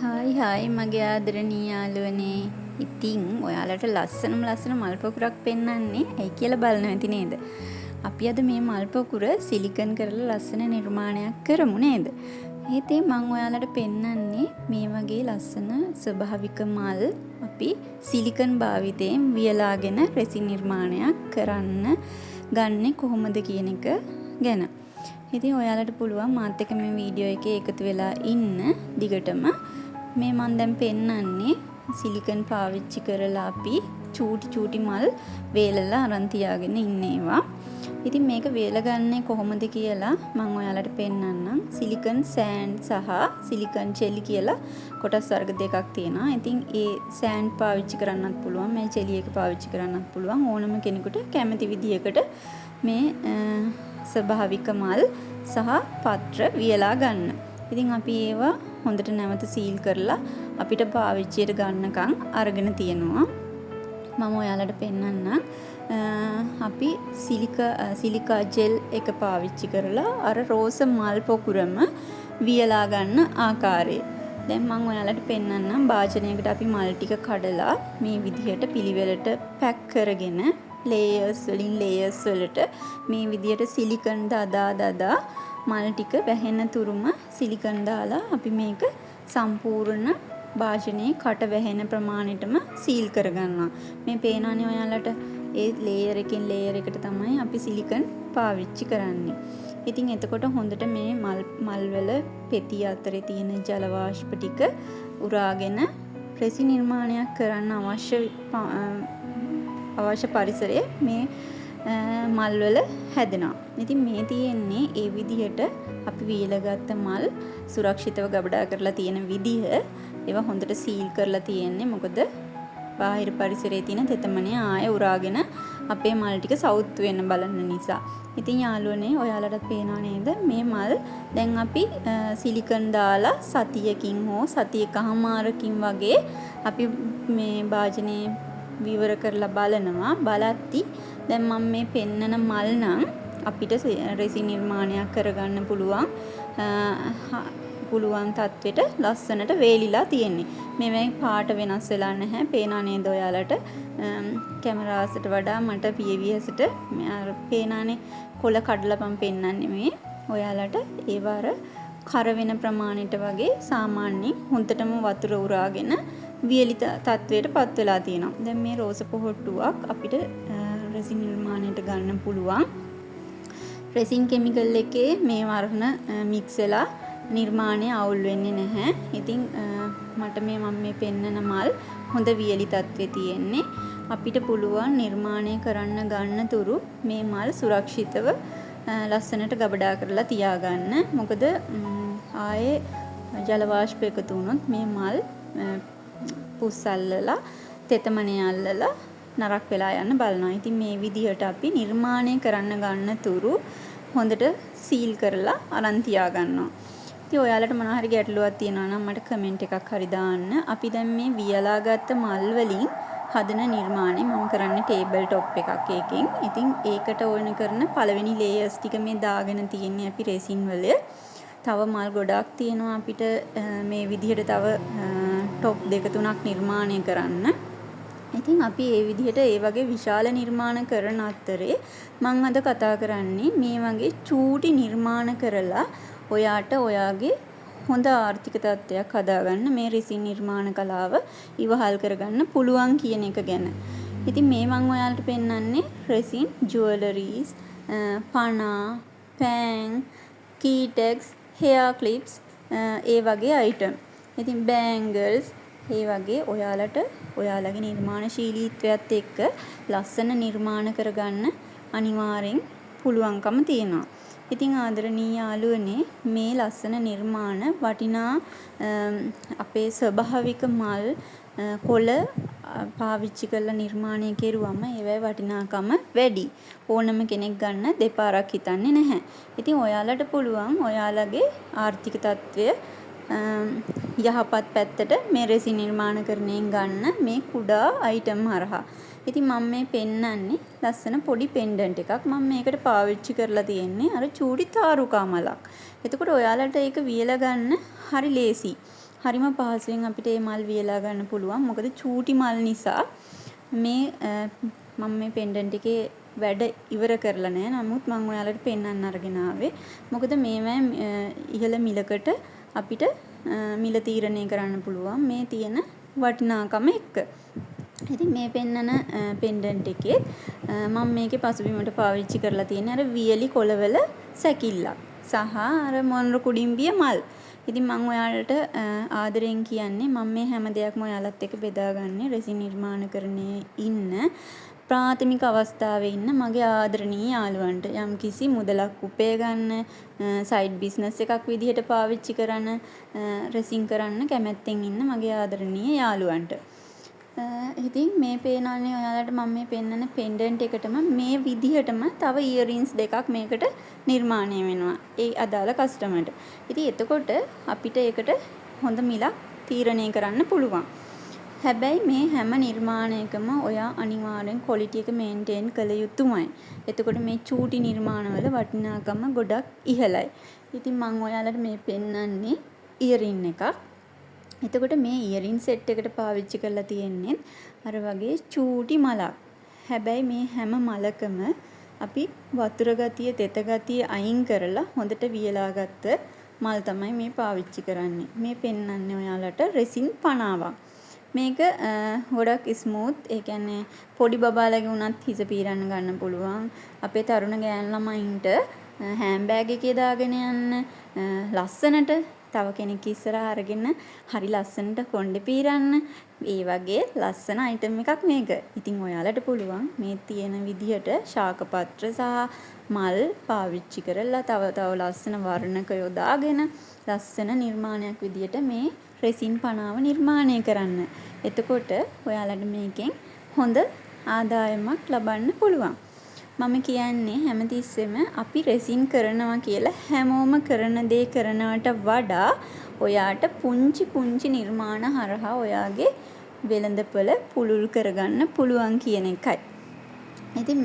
Hi මගේ ආදරණීය යාළුවනේ. ඉතින් ඔයාලට ලස්සන මල් පොකුරක් පෙන්වන්නේ ඇයි කියලා බලන්න ඇති නේද? අපි අද මේ මල් පොකුර සිලිකන් කරලා ලස්සන නිර්මාණයක් කරමු නේද? ඉතින් මම ඔයාලට පෙන්වන්නේ මේ වගේ ලස්සන ස්වභාවික මල් අපි සිලිකන් භාවිතයෙන් වියලාගෙන රෙසින් නිර්මාණයක් කරන්න ගන්නෙ කොහොමද කියන එක ගැන. ඉතින් ඔයාලට පුළුවන් මාත් එක්ක මේ වීඩියෝ එකේ එකතු වෙලා ඉන්න දිගටම. මේ මම දැන් පෙන්වන්නේ සිලිකන් පාවිච්චි කරලා අපි චූටි මල් වේලලා අරන් තියාගෙන ඉන්නේවා. ඉතින් මේක වේලගන්නේ කොහොමද කියලා මම ඔයාලට පෙන්වන්නම්. සිලිකන් සෑන්ඩ් සහ සිලිකන් ජෙලි කියලා කොටස් වර්ග දෙකක් තියෙනවා. ඉතින් ඒ සෑන්ඩ් පාවිච්චි කරන්නත් පුළුවන්, මේ ජෙලි එක පාවිච්චි කරන්නත් පුළුවන්. ඕනම කෙනෙකුට කැමති විදිහකට මේ ස්වභාවික මල් සහ පත්‍ර වියලා ගන්න. ඉතින් අපි ඒවා හොඳට නැවත සීල් කරලා අපිට පාවිච්චියට ගන්නකම් අරගෙන තියෙනවා. මම ඔයාලට පෙන්වන්නම්. අපි සිලිකා ජෙල් එක පාවිච්චි කරලා අර රෝස මල් පොකුරම වියලා ගන්න ආකාරය. දැන් මම ඔයාලට පෙන්වන්නම්. භාජනයකට අපි මල් ටික කඩලා මේ විදිහට පිළිවෙලට පැක් කරගෙන ලේයර්ස් වලට මේ විදිහට සිලිකන් දදා මල් ටික වැහෙන තුරුම සිලිකන් දාලා අපි මේක සම්පූර්ණ භාජනයේ කට වැහෙන ප්‍රමාණයටම සීල් කරගන්නවා. මේ පේනවනේ ඔයාලට ඒ ලේයර් එකකින් ලේයර් එකට තමයි අපි සිලිකන් පාවිච්චි කරන්නේ. ඉතින් එතකොට හොඳට මේ මල් වල පෙති අතරේ තියෙන ජල වාෂ්ප ටික උරාගෙන රෙසි නිර්මාණයක් කරන්න අවශ්‍ය පරිසරය මේ මල් වල හැදෙනවා. ඉතින් මේ තියෙන්නේ ඒ විදිහට අපි වීලගත්ත මල් සුරක්ෂිතව ගබඩා කරලා තියෙන විදිහ. ඒවා හොඳට සීල් කරලා තියෙන්නේ. මොකද බාහිර පරිසරයේ තියෙන තෙතමනේ ආයෙ උරාගෙන අපේ මල් ටික සවුත්තු වෙන්න බලන නිසා. ඉතින් යාළුවනේ ඔයාලට පේනව නේද මේ මල් දැන් අපි සිලිකන් දාලා සතියකින් හෝ සතියකමාරකින් වගේ අපි මේ භාජනයේ විවර කරලා බලනවා. බලද්දි දැන් මම මේ පෙන්නන මල් නම් අපිට රෙසි නිර්මාණයක් කරගන්න පුළුවන් තත්වෙට ලස්සනට වේලිලා තියෙන්නේ. මේ පාට වෙනස් වෙලා නැහැ. පේනා නේද ඔයාලට? කැමරාසට වඩා මට පියවියසට පේනානේ කොළ කඩලා මම පෙන්නන්නේ මේ ඔයාලට. ඒවර කර වෙන ප්‍රමාණයට වගේ සාමාන්‍යයෙන් හොඳටම වතුර උරාගෙන වියලි තත්වයට පත් වෙලා තියෙනවා. දැන් මේ රෝස පොහොට්ටුවක් අපිට රෙසින් නිර්මාණයට ගන්න පුළුවන්. රෙසින් කෙමිකල් එකේ මේ වර්ණ මික්ස් වෙලා නිර්මාණය අවුල් වෙන්නේ නැහැ. ඉතින් මට මම මේ පෙන්නන මල් හොඳ වියලි තත්ත්වේ තියෙන්නේ. අපිට පුළුවන් නිර්මාණය කරන්න ගන්න තුරු මේ මල් සුරක්ෂිතව ලස්සනට ගබඩා කරලා තියාගන්න. මොකද ආයේ ජල වාෂ්ප එකතු වුණොත් මේ මල් පුස් අල්ලලා තෙතමනේ අල්ලලා නරක් වෙලා යන්න බලනවා. ඉතින් මේ විදිහට අපි නිර්මාණය කරන්න ගන්න තුරු හොඳට සීල් කරලා අරන් තියා ගන්නවා. ඉතින් ඔයාලට මොනවා හරි ගැටලුවක් තියෙනවා නම් මට කමෙන්ට් එකක් හරි දාන්න. අපි දැන් මේ වියලා ගත්ත මල් වලින් හදන නිර්මාණය මම කරන්නේ ටේබල් টොප් එකක් එකකින්. ඉතින් ඒකට ඕන කරන පළවෙනි ලේයර්ස් ටික මේ දාගෙන තියෙන්නේ අපි රෙසින් වල. තව මල් ගොඩක් තියෙනවා අපිට මේ විදිහට තව টොප් දෙක තුනක් නිර්මාණය කරන්න. ඉතින් අපි මේ විදිහට ඒ වගේ විශාල නිර්මාණ කරන අතරේ මම අද කතා කරන්නේ මේ වගේ චූටි නිර්මාණ කරලා ඔයාට ඔයාගේ හොඳ ආර්ථික තත්ත්වයක් හදාගන්න මේ රෙසින් නිර්මාණ කලාව ඉවහල් කරගන්න පුළුවන් කියන එක ගැන. ඉතින් මේ මම ඔයාලට පෙන්වන්නේ රෙසින් ජුවලරිස්, පනා, පෑන්, කීටෙක්ස්, hair clips ඒ වගේ අයිටම්. ඉතින් බෑන්ගල්ස් ඒ වගේ ඔයාලට ඔයාලගේ නිර්මාණශීලීත්වයත් එක්ක ලස්සන නිර්මාණ කරගන්න අනිවාර්යෙන් පුළුවන්කම තියෙනවා. ඉතින් ආදරණීය යාළුවනේ මේ ලස්සන නිර්මාණ වටිනා අපේ ස්වභාවික මල් කොළ පාවිච්චි කරලා නිර්මාණය කෙරුවම ඒවැ වටිනාකම වැඩි. ඕනම කෙනෙක් ගන්න දෙපාරක් හිතන්නේ නැහැ. ඉතින් ඔයාලට පුළුවන් ඔයාලගේ ආර්ථික තත්ත්වය යහපත් පැත්තට මේ රෙසින් නිර්මාණකරණයෙන් ගන්න මේ කුඩා අයිටම් හරහා. ඉතින් මම මේ පෙන්නන්නේ ලස්සන පොඩි පෙන්ඩන්ට් එකක්. මම මේකට පාවිච්චි කරලා තියෙන්නේ අර චූටි තාරුකා මලක්. එතකොට ඔයාලට ඒක වියලා ගන්න හරි ලේසි. හරිම පහසුවෙන් අපිට මේ මල් වියලා ගන්න පුළුවන්. මොකද චූටි මල් නිසා මේ මම මේ පෙන්ඩන්ට් එකේ වැඩ ඉවර කරලා නැහැ. නමුත් මම ඔයාලට පෙන්වන්න අරගෙන ආවේ. මොකද මේවා ඉහළ මිලකට අපිට මිල තීරණය කරන්න පුළුවන් මේ තියෙන වටිනාකම එක්ක. ඉතින් මේ පෙන්නන පෙන්ඩන්ට් එකේ මම මේකේ පසුබිමට පාවිච්චි කරලා තියෙන අර වියලි කොළවල සැකිල්ලක් සහ අර මොන්ර කුඩිම්බිය මල්. ඉතින් මම ඔයාලට ආදරෙන් කියන්නේ මම මේ හැම දෙයක්ම ඔයාලත් එක්ක බෙදාගන්නේ රෙසින් නිර්මාණකරණයේ ඉන්න ප්‍රාථමික අවස්ථාවේ ඉන්න මගේ ආදරණීය යාළුවන්ට. යම්කිසි මුදලක් උපය ගන්න, සයිඩ් බිස්නස් එකක් විදිහට පාවිච්චි කරන, රෙසින් කරන්න කැමැත්තෙන් ඉන්න මගේ ආදරණීය යාළුවන්ට. ඉතින් මේ පේනන්නේ ඔයාලට මම මේ පෙන්නන පෙන්ඩන්ට් එකටම මේ විදිහටම තව ඉයරින්ස් දෙකක් මේකට නිර්මාණය වෙනවා. ඒ අදාළ කස්ටමර්ට. ඉතින් එතකොට අපිට ඒකට හොඳ මිලක් තීරණය කරන්න පුළුවන්. හැබැයි මේ හැම නිර්මාණයකම ඔයා අනිවාර්යෙන් ක්වොලිටි එක මේන්ටේන් කළ යුතුමයි. එතකොට මේ චූටි නිර්මාණවල වටිනාකම ගොඩක් ඉහළයි. ඉතින් මම ඔයාලට මේ පෙන්නන්නේ ඉයරින් එකක්. එතකොට මේ ඉයරින් සෙට් එකට පාවිච්චි කරලා තියෙන්නේ අර වගේ චූටි මලක්. හැබැයි මේ හැම මලකම අපි වතුර ගතිය, තෙත ගතිය අයින් කරලා හොඳට වියලා ගත්ත මල් තමයි මේ පාවිච්චි කරන්නේ. මේ පෙන්වන්නේ ඔයාලට රෙසින් 50ක්. මේක ගොඩක් ස්මූත්. ඒ කියන්නේ පොඩි බබාලගේ උනත් හිස පීරන්න ගන්න පුළුවන්. අපේ තරුණ ගෑනු ළමයින්ට හෑම් බෑග් එකේ දාගෙන යන්න ලස්සනට තව කෙනෙක් ඉස්සරහා අරගෙන හරි ලස්සනට කොණ්ඩේ පීරන්න. ඒ වගේ ලස්සන අයිටම් එකක් මේක. ඉතින් ඔයාලට පුළුවන් මේ තියෙන විදිහට ශාකපත්‍ර සහ මල් පාවිච්චි කරලා තව ලස්සන වර්ණක යොදාගෙන ලස්සන නිර්මාණයක් විදිහට මේ රෙසින් 50ව නිර්මාණය කරන්න. එතකොට ඔයාලට මේකෙන් හොඳ ආදායමක් ලබන්න පුළුවන්. මම කියන්නේ හැමතිස්සෙම අපි රෙසින් කරනවා කියලා හැමෝම කරන දේ කරනවට වඩා ඔයාට පුංචි නිර්මාණ හරහා ඔයාගේ වෙළඳපොළ පුළුල් කරගන්න පුළුවන් කියන එකයි. ඉතින්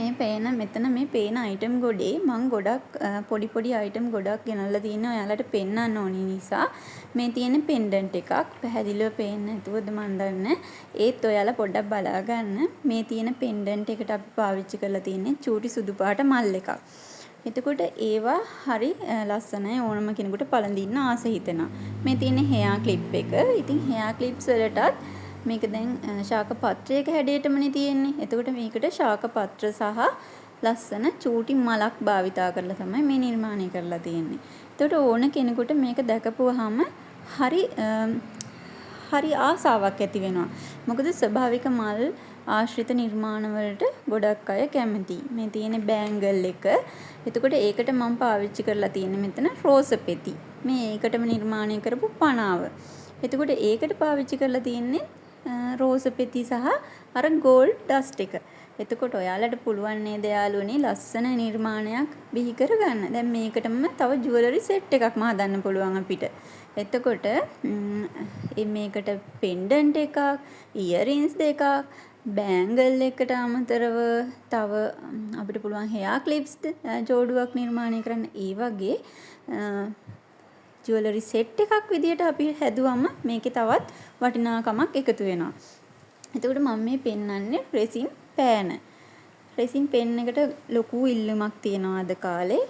මෙතන මේ පේන අයිටම් ගොඩේ මම ගොඩක් පොඩි අයිටම් ගොඩක් ගෙනල්ලා තියෙනවා ඔයාලට පෙන්වන්න ඕනි නිසා මේ තියෙන පෙන්ඩන්ට් එකක් පැහැදිලිව පේන්නේ නැතුවද මන් දන්නේ. ඒත් ඔයාලා පොඩ්ඩක් බලා ගන්න. මේ තියෙන පෙන්ඩන්ට් එකට අපි පාවිච්චි කරලා තියෙන්නේ චූටි සුදු පාට මල් එකක්. එතකොට ඒවා හරි ලස්සනයි. ඕනම කෙනෙකුට පළඳින්න ආස හිතෙනවා. මේ තියෙන හෙයා ක්ලිප් එක. ඉතින් හෙයා ක්ලිප්ස් වලටත් මේක දැන් ශාක පත්‍රයක හැඩයටමනේ තියෙන්නේ. එතකොට මේකට ශාක පත්‍ර සහ ලස්සන චූටි මලක් භාවිතා කරලා තමයි මේ නිර්මාණය කරලා තියෙන්නේ. එතකොට ඕන කෙනෙකුට මේක දැකපුවාම හරි ආසාවක් ඇති වෙනවා. මොකද ස්වභාවික මල් ආශ්‍රිත නිර්මාණ වලට ගොඩක් අය කැමතියි. මේ තියෙන බෑන්ගල් එක. එතකොට ඒකට මම පාවිච්චි කරලා තියෙන්නේ මෙතන රෝස පෙති. මේ ඒකටම නිර්මාණය කරපු පනාව. එතකොට ඒකට පාවිච්චි කරලා තියෙන්නේ රෝස පෙති සහ අර ගෝල්ඩ් ඩස්ට් එක. එතකොට ඔයාලට පුළුවන් නේද යාළුවනේ ලස්සන නිර්මාණයක් බිහි කරගන්න. දැන් මේකටම තව ජුවලරි සෙට් එකක්ම හදන්න පුළුවන් අපිට. එතකොට මේකට පෙන්ඩන්ට් එකක්, ඉයරින්ස් දෙකක්, බෑන්ගල් එකට අමතරව තව අපිට පුළුවන් හෙයා ක්ලිප්ස් ජෝඩුවක් නිර්මාණය කරන්න. ඒ වගේ ජුවලරි සෙට් එකක් විදියට අපි හැදුවම මේකේ තවත් වටිනාකමක් එකතු වෙනවා. එතකොට මම මේ පෙන්වන්නේ රෙසින් පෑන. රෙසින් පෙන් එකට ලොකු ඉල්ලුමක් තියෙනවා අද කාලේ.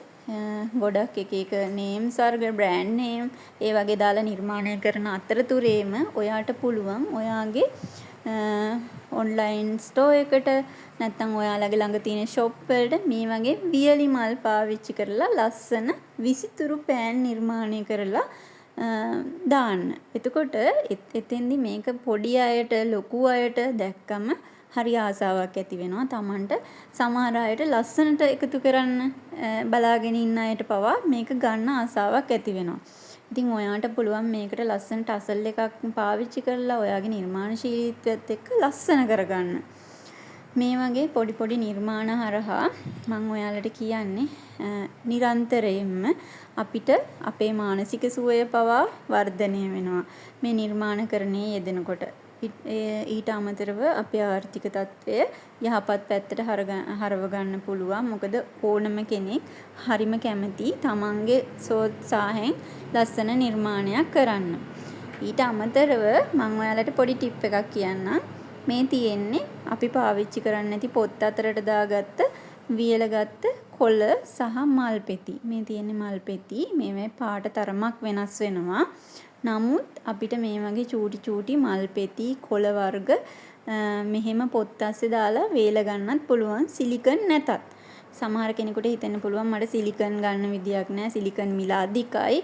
ගොඩක් එක නේම්ස් අර්ග බ්‍රෑන්ඩ් නේම් ඒ වගේ දාලා නිර්මාණය කරන අතරතුරේම ඔයාට පුළුවන් ඔයාගේ ඔන්ලයින් ස්ටෝ එකට නැත්නම් ඔයාලගේ ළඟ තියෙන ෂොප් වලට මේ වගේ වියලි මල් පාවිච්චි කරලා ලස්සන විසිතුරු පෑන් නිර්මාණය කරලා දාන්න. එතකොට එතෙන්දි මේක පොඩි අයට ලොකු අයට දැක්කම හරි ආසාවක් ඇති වෙනවා. Tamanට සමහර අයට ලස්සනට එකතු කරන්න බලාගෙන ඉන්න අයට පවා මේක ගන්න ආසාවක් ඇති වෙනවා. ඉතින් ඔයාට පුළුවන් මේකට ලස්සන ටසල් එකක් පාවිච්චි කරලා ඔයාගේ නිර්මාණශීලීත්වයත් එක්ක ලස්සන කරගන්න. මේ වගේ පොඩි නිර්මාණ හරහා මම ඔයාලට කියන්නේ නිරන්තරයෙන්ම අපිට අපේ මානසික සුවය පවා වර්ධනය වෙනවා. මේ නිර්මාණකරණයේ යෙදෙනකොට ඊට අමතරව අපේ ආර්ථික තත්ත්වය යහපත් පැත්තට හරව ගන්න පුළුවන්. මොකද ඕනම කෙනෙක් හරිම කැමති තමන්ගේ සෝත්සාහයෙන් ලස්සන නිර්මාණයක් කරන්න. ඊට අමතරව මම ඔයාලට පොඩි ටිප් එකක් කියන්නම්. මේ තියෙන්නේ අපි පාවිච්චි කරන්නේ නැති පොත් අතරට දාගත්ත වියලගත්ත කොළ සහ මල් පෙති. මේ තියෙන්නේ මල් පෙති. මේ පාට තරමක් වෙනස් වෙනවා. නමුත් අපිට මේ වගේ චූටි මල් පෙති කොළ වර්ග මෙහෙම පොත් අස්සේ දාලා වේල ගන්නත් පුළුවන් සිලිකන් නැතත්. සමහර කෙනෙකුට හිතෙන්න පුළුවන් මට සිලිකන් ගන්න විදියක් නැහැ, සිලිකන් මිල අධිකයි,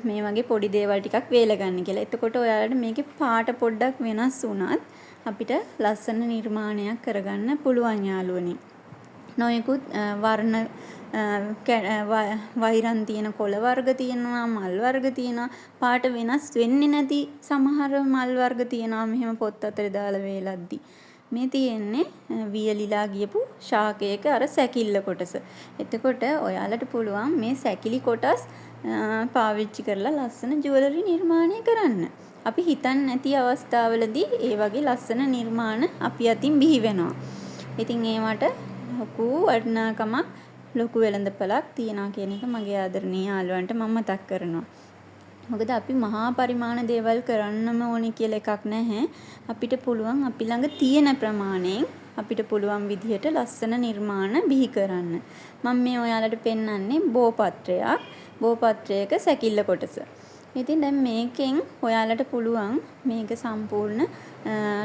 මේ වගේ පොඩි දේවල් ටිකක් වේල ගන්න කියලා. එතකොට ඔයාලට මේකේ පාට පොඩ්ඩක් වෙනස් වුණත් අපිට ලස්සන නිර්මාණයක් කරගන්න පුළුවන් යාළුවනේ. නොයෙකුත් වර්ණ වෛරන් තියෙන කොළ වර්ග තියෙනවා, මල් වර්ග තියෙනවා, පාට වෙනස් වෙන්නේ නැති සමහර මල් වර්ග තියෙනවා මෙහෙම පොත් අතර දාලා වේලද්දි. මේ තියෙන්නේ වියලිලා ගියපු ශාකයක අර සැකිල්ල කොටස. එතකොට ඔයාලට පුළුවන් මේ සැකිලි කොටස් පාවිච්චි කරලා ලස්සන ජුවලරි නිර්මාණය කරන්න. අපි හිතන්නේ නැති අවස්ථාවලදී ඒ වගේ ලස්සන නිර්මාණ අපි අතින් බිහි වෙනවා. ඉතින් ඒවට ලොකු වටිනාකමක් ලොකු වෙළඳපළක් තියනවා කියන එක මගේ ආදරණීය යාළුවන්ට මම මතක් කරනවා. මොකද අපි මහා පරිමාණ දේවල් කරන්නම ඕනේ කියලා එකක් නැහැ. අපිට පුළුවන් අපි ළඟ තියෙන ප්‍රමාණයෙන් අපිට පුළුවන් විදිහට ලස්සන නිර්මාණ බිහි කරන්න. මම මේ ඔයාලට පෙන්වන්නේ බෝපත්‍රයක්. බෝපත්‍රයක සැකිල්ල කොටස. ඉතින් දැන් මේකෙන් ඔයාලට පුළුවන් මේක සම්පූර්ණ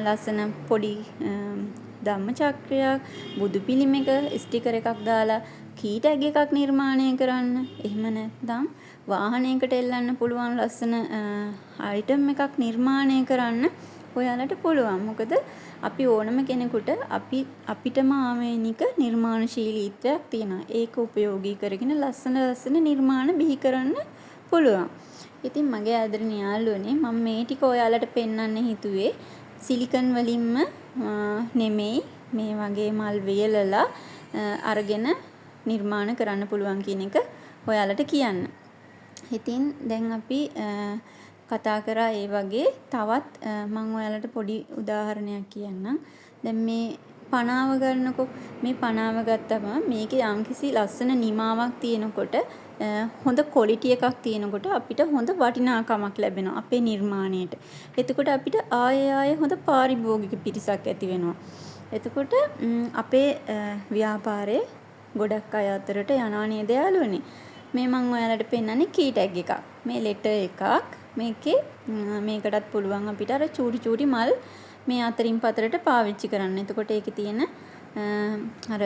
ලස්සන පොඩි ධම්ම චක්‍රයක්, බුදු පිළිමයක ස්ටිකර් එකක් දාලා කී ටැග් එකක් නිර්මාණය කරන්න. එහෙම නැත්නම් වාහනයකට එල්ලන්න පුළුවන් ලස්සන අයිටම් එකක් නිර්මාණය කරන්න ඔයාලට පුළුවන්. මොකද අපි ඕනම කෙනෙකුට අපිටම ආවේනික නිර්මාණශීලීත්වයක් තියෙනවා. ඒක උපයෝගී කරගෙන ලස්සන නිර්මාණ බිහි කරන්න පුළුවන්. ඉතින් මගේ ආදරණීය යාළුවනේ මම මේ ටික ඔයාලට පෙන්වන්න හිතුවේ සිලිකන් වලින්ම නෙමෙයි මේ වගේ මල් වේලලා අරගෙන නිර්මාණ කරන්න පුළුවන් කියන එක ඔයාලට කියන්න. ඉතින් දැන් අපි කතා කරා ඒ වගේ තවත් මම ඔයාලට පොඩි උදාහරණයක් කියන්නම්. දැන් මේ පනාව ගන්නකො. මේ පනාව ගත්තම මේකේ යම්කිසි ලස්සන නිමාවක් තියෙනකොට හොඳ ක්වොලිටි එකක් තියෙනකොට අපිට හොඳ වටිනාකමක් ලැබෙනවා අපේ නිර්මාණයට. එතකොට අපිට ආයේ හොඳ පාරිභෝගික පිරිසක් ඇති වෙනවා. එතකොට අපේ ව්‍යාපාරයේ ගොඩක් අය අතරට යනවා නේද යාළුවනේ. මේ මම ඔයාලට පෙන්නන්නේ කී ටැග් එකක්. මේ ලෙටර් එකක්. මේකේ මේකටත් පුළුවන් අපිට අර චූටි මල් මේ අතරින් පතරට පාවිච්චි කරන්න. එතකොට ඒකේ තියෙන අර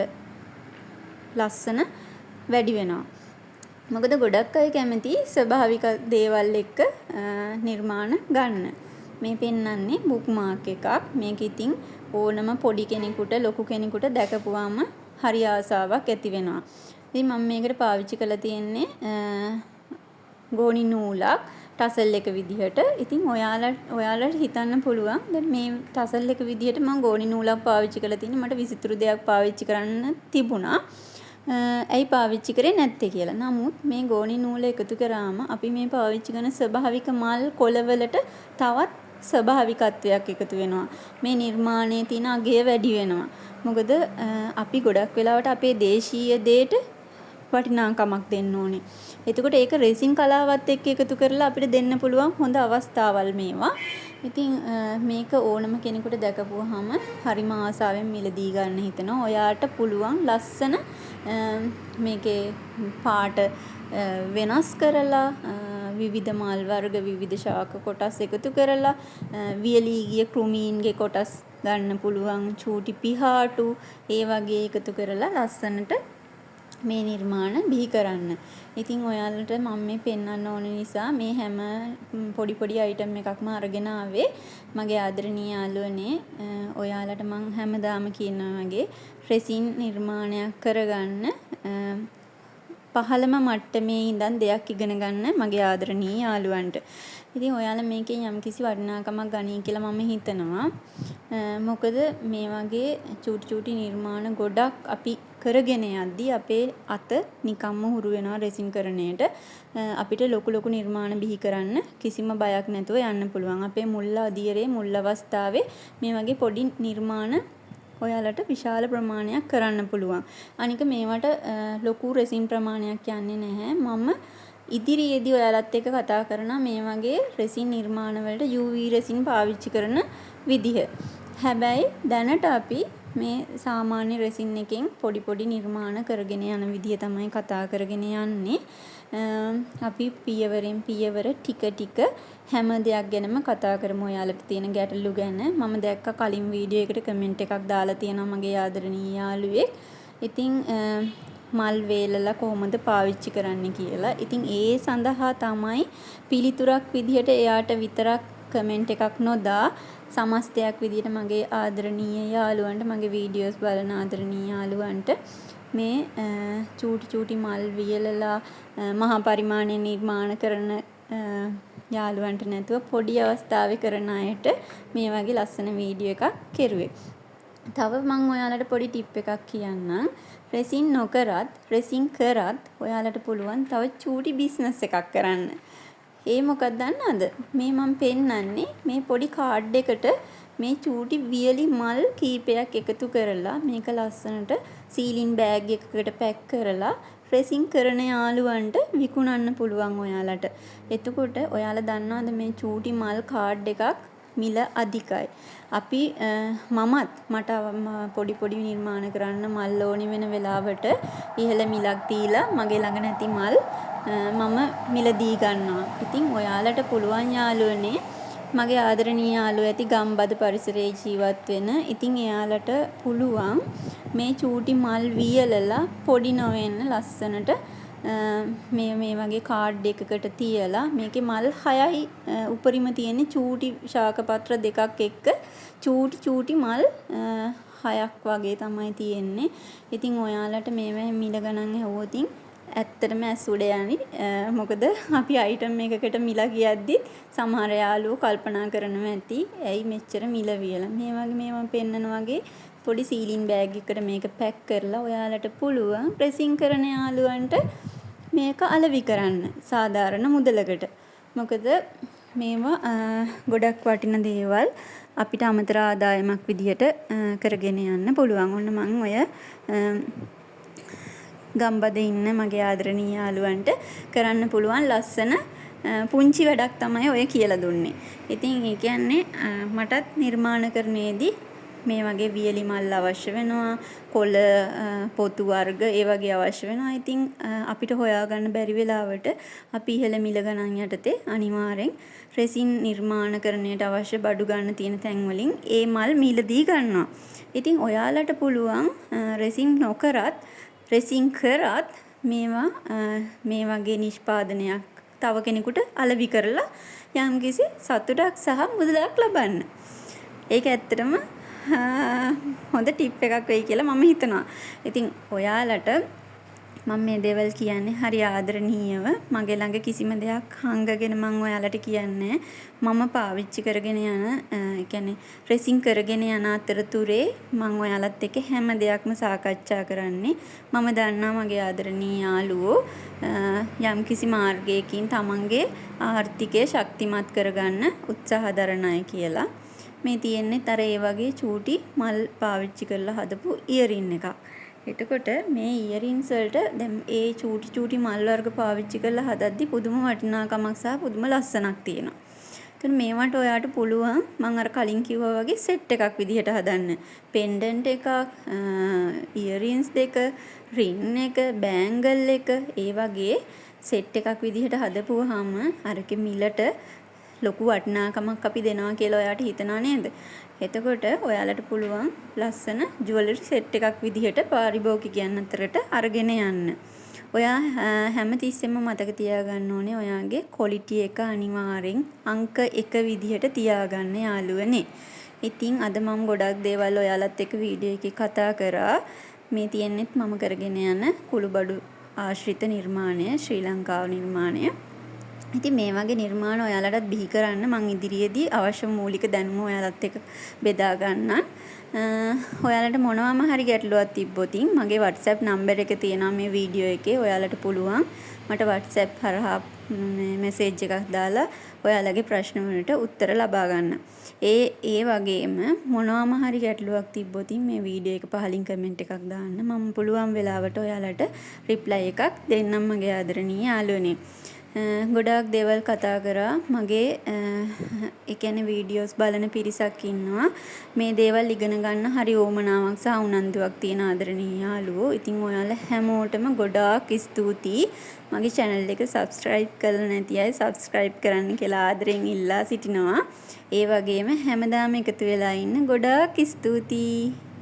ලස්සන වැඩි වෙනවා. මොකද ගොඩක් අය කැමති ස්වභාවික දේවල් එක්ක නිර්මාණ ගන්න. මේ පෙන්නන්නේ බුක් මාක් එකක්. මේක ඉතින් ඕනම පොඩි කෙනෙකුට ලොකු කෙනෙකුට දැකපුවාම හරි ආසාවක් ඇති වෙනවා. ඉතින් මම මේකට පාවිච්චි කරලා තියෙන්නේ ගෝණි නූලක් ටසල් එක විදිහට. ඉතින් ඔයාලට හිතන්න පුළුවන් දැන් මේ ටසල් එක විදිහට මම ගෝණි නූලක් පාවිච්චි කරලා තින්නේ මට විසිතුරු දෙයක් පාවිච්චි කරන්න තිබුණා. ඇයි පාවිච්චි කරේ නැත්තේ කියලා. නමුත් මේ ගෝණි නූල එකතු කරාම අපි මේ පාවිච්චි කරන ස්වභාවික මල් කොළවලට තවත් ස්වභාවිකත්වයක් එකතු වෙනවා. මේ නිර්මාණයේ තියෙන අගය වැඩි වෙනවා. මොකද අපි ගොඩක් වෙලාවට අපේ දේශීය දේට වටිනාකමක් දෙන්න ඕනේ. එතකොට ඒක රෙසින් කලාවත් එක්ක එකතු කරලා අපිට දෙන්න පුළුවන් හොඳ අවස්ථාවල් මේවා. ඉතින් මේක ඕනම කෙනෙකුට දැකපුවාම හරිම ආසාවෙන් මිලදී ගන්න හිතෙනවා. ඔයාට පුළුවන් ලස්සන මේකේ පාට වෙනස් කරලා විවිධ මල් වර්ග විවිධ ශාක කොටස් එකතු කරලා වියලී ගිය කෘමීන්ගේ කොටස් ගන්න පුළුවන් චූටි පිහාටු ඒ වගේ එකතු කරලා ලස්සනට මේ නිර්මාණ බිහි කරන්න. ඉතින් ඔයාලට මම මේ පෙන්වන්න ඕන නිසා මේ හැම පොඩි අයිටම් එකක්ම අරගෙන ආවේ. මගේ ආදරණීය යාළුවනේ ඔයාලට මම හැමදාම කියනවා වගේ රෙසින් නිර්මාණයක් කරගන්න පහළම මට්ටමේ ඉඳන් දෙයක් ඉගෙන ගන්න මගේ ආදරණීය යාළුවන්ට. ඉතින් ඔයාලා මේකෙන් යම්කිසි වටිනාකමක් ගනී කියලා මම හිතනවා. මොකද මේ වගේ චූටි නිර්මාණ ගොඩක් අපි කරගෙන යද්දී අපේ අත නිකම්ම හුරු වෙනවා රෙසින් කරණයට. අපිට ලොකු නිර්මාණ බිහි කරන්න කිසිම බයක් නැතුව යන්න පුළුවන්. අපේ මුල් අදියරේ මුල් අවස්ථාවේ මේ වගේ පොඩි නිර්මාණ ඔයාලට විශාල ප්‍රමාණයක් කරන්න පුළුවන්. අනික මේවට ලොකු රෙසින් ප්‍රමාණයක් යන්නේ නැහැ. මම ඉදිරියේදී ඔයාලත් එක්ක කතා කරනවා මේ වගේ රෙසින් නිර්මාණ වලට UV රෙසින් පාවිච්චි කරන විදිහ. හැබැයි දැනට අපි මේ සාමාන්‍ය රෙසින් එකෙන් පොඩි පොඩි නිර්මාණ කරගෙන යන විදිහ තමයි කතා කරගෙන යන්නේ. අපි පියවරෙන් පියවර ටික ටික හැම දෙයක් ගැනම කතා කරමු ඔයාලට තියෙන ගැටලු ගැන. මම දැක්ක කලින් වීඩියෝ එකට කමෙන්ට් එකක් දාලා තියෙනවා මගේ ආදරණීය යාළුවෙක්. ඉතින් මල් වේලලා කොහොමද පාවිච්චි කරන්න කියලා. ඉතින් ඒ සඳහා තමයි පිළිතුරක් විදිහට එයාට විතරක් කමෙන්ට් එකක් නොදා සමස්තයක් විදිහට මගේ ආදරණීය යාළුවන්ට මගේ වීඩියෝස් බලන ආදරණීය යාළුවන්ට මේ චූටි මල් වියලලා මහා පරිමාණය නිර්මාණ කරන යාළුවන්ට නැතුව පොඩි අවස්ථාවේ කරන අයට මේ වගේ ලස්සන වීඩියෝ එකක් කෙරුවේ. තව මම ඔයාලට පොඩි ටිප් එකක් කියන්නම්. රෙසින් නොකරත් රෙසින් කරත් ඔයාලට පුළුවන් තව චූටි බිස්නස් එකක් කරන්න. ඒ මොකක්ද දන්නවද? මේ මම පෙන්නන්නේ මේ පොඩි කාඩ් එකට මේ චූටි වියලි මල් කීපයක් එකතු කරලා මේක ලස්සනට සීලින් බෑග් එකකට පැක් කරලා රෙසින් කරන යාළුවන්ට විකුණන්න පුළුවන් ඔයාලට. එතකොට ඔයාලා දන්නවද මේ චූටි මල් කාඩ් එකක් මිල අධිකයි. අපි මට පොඩි නිර්මාණ කරන්න මල් ඕනි වෙන වෙලාවට ඉහළ මිලක් දීලා මගේ ළඟ නැති මල් මම මිලදී ගන්නවා. ඉතින් ඔයාලට පුළුවන් යාළුවනේ මගේ ආදරණීය යාළුවෝ ඇති ගම්බද පරිසරයේ ජීවත් වෙන. ඉතින් එයාලට පුළුවන් මේ චූටි මල් වියලලා පොඩි නොවෙන්න ලස්සනට මේ වගේ කාඩ් එකකට තියලා මේකේ මල් 6යි උපරිම තියෙන චූටි ශාකපත්‍ර දෙකක් එක්ක චූටි මල් 6ක් වගේ තමයි තියෙන්නේ. ඉතින් ඔයාලට මේවා මිල ගණන් ඇහුවොත් ඇත්තටම ඇස් උඩ යන්නේ. මොකද අපි අයිටම් එකකට මිල කියද්දි සමහර යාළුවෝ කල්පනා කරනවා ඇති ඇයි මෙච්චර මිල වියලා. මේ වගේ මේවා පෙන්නන වගේ පොඩි සීලින් බෑග් එකකට මේක පැක් කරලා ඔයාලට පුළුවන් ප්‍රෙසින් කරන යාළුවන්ට මේක අලෙවි කරන්න සාධාරණ මුදලකට. මොකද මේවා ගොඩක් වටින දේවල් අපිට අමතර ආදායමක් විදියට කරගෙන යන්න පුළුවන්. ඔන්න මම ඔය ගම්බදේ ඉන්න මගේ ආදරණීය යාළුවන්ට කරන්න පුළුවන් ලස්සන පුංචි වැඩක් තමයි ඔය කියලා දුන්නේ. ඉතින් ඒ කියන්නේ මටත් නිර්මාණ කරන්නේදී මේ වගේ වියලි මල් අවශ්‍ය වෙනවා, කොළ පොතු වර්ග ඒ වගේ අවශ්‍ය වෙනවා. ඉතින් අපිට හොයාගන්න බැරි වෙලාවට අපි ඉහළ මිල ගණන් යටතේ අනිවාර්යෙන් රෙසින් නිර්මාණ කරන්නට අවශ්‍ය බඩු ගන්න තියෙන තැන් වලින් ඒ මල් මිලදී ගන්නවා. ඉතින් ඔයාලට පුළුවන් රෙසින් නොකරත් රෙසින් කරත් මේවා මේ වගේ නිෂ්පාදනයක් තව කෙනෙකුට අලෙවි කරලා යම්කිසි සතුටක් සහ මුදලක් ලබන්න. ඒක ඇත්තටම හොඳ ටිප් එකක් වෙයි කියලා මම හිතනවා. ඉතින් ඔයාලට මම මේ දේවල් කියන්නේ හරි ආදරණීයව මගේ ළඟ කිසිම දෙයක් හංගගෙන මම ඔයාලට කියන්නේ මම පාවිච්චි කරගෙන යන කියන්නේ රෙසින් කරගෙන යන අතරතුරේ මම ඔයාලත් එක්ක හැම දෙයක්ම සාකච්ඡා කරන්නේ. මම දන්නවා මගේ ආදරණීය යාළුවෝ යම් කිසි මාර්ගයකින් තමන්ගේ ආර්ථිකය ශක්තිමත් කරගන්න උත්සාහ දරන අය කියලා. මේ තියෙන්නේ අර ඒ වගේ චූටි මල් පාවිච්චි කරලා හදපු ඉයරින් එකක්. එතකොට මේ ඉයරින්ස් වලට දැන් ඒ චූටි මල් වර්ග පාවිච්චි කරලා හදද්දි පුදුම වටිනාකමක් සහ පුදුම ලස්සනක් තියෙනවා. එතකොට මේවට ඔයාට පුළුවන් මම අර කලින් කිව්වා වගේ සෙට් එකක් විදිහට හදන්න. පෙන්ඩන්ට් එකක්, ඉයරින්ස් දෙක, රින් එක, බෑන්ගල් එක ඒ වගේ සෙට් එකක් විදිහට හදපුවාම අරකේ මිලට ලොකු වටිනාකමක් අපි දෙනවා කියලා ඔයාට හිතනවා නේද? එතකොට ඔයාලට පුළුවන් ලස්සන ජුවලරි සෙට් එකක් විදිහට පාරිභෝගිකයන් අතරට අරගෙන යන්න. ඔයා හැමතිස්සෙම මතක තියාගන්න ඕනේ ඔයාගේ ක්වොලිටි එක අනිවාර්යෙන් අංක 1 විදිහට තියාගන්න යාළුවනේ. ඉතින් අද මම ගොඩක් දේවල් ඔයාලත් එක්ක වීඩියෝ එකේ කතා කරා. මේ තියෙන්නෙත් මම කරගෙන යන කුළුබඩු ආශ්‍රිත නිර්මාණය, ශ්‍රී ලංකාව නිර්මාණය. ඉතින් මේ වගේ නිර්මාණ ඔයාලටත් බිහි කරන්න මම ඉදිරියේදී අවශ්‍ය මූලික දැනුම ඔයාලත් එක්ක බෙදා ගන්නම්. ඔයාලට මොනවාම හරි ගැටලුවක් තිබ්බොත් මගේ WhatsApp නම්බර් එක තියෙනවා මේ වීඩියෝ එකේ. ඔයාලට පුළුවන් මට WhatsApp හරහා මෙසේජ් එකක් දාලා ඔයාලගේ ප්‍රශ්න වලට උත්තර ලබා ගන්න. ඒ වගේම මොනවාම හරි ගැටලුවක් තිබ්බොත් මේ වීඩියෝ එක පහලින් කමෙන්ට් එකක් දාන්න. මම පුළුවන් වෙලාවට ඔයාලට රිප්ලයි එකක් දෙන්නම් මගේ ආදරණීය යාළුවනේ. ගොඩාක් දේවල් කතා කරා. මගේ ඒ කියන්නේ වීඩියෝස් බලන පිරිසක් ඉන්නවා. මේ දේවල් ඉගෙන ගන්න හරි ඕමනාවක් සහ උනන්දුවක් තියෙන ආදරණීය යාළුවෝ. ඉතින් ඔයාලා හැමෝටම ගොඩාක් ස්තුතියි. මගේ channel එක subscribe කරලා නැති අය subscribe කරන්න කියලා ආදරෙන් ඉල්ලා සිටිනවා. ඒ වගේම හැමදාම එකතු වෙලා ඉන්න ගොඩාක් ස්තුතියි.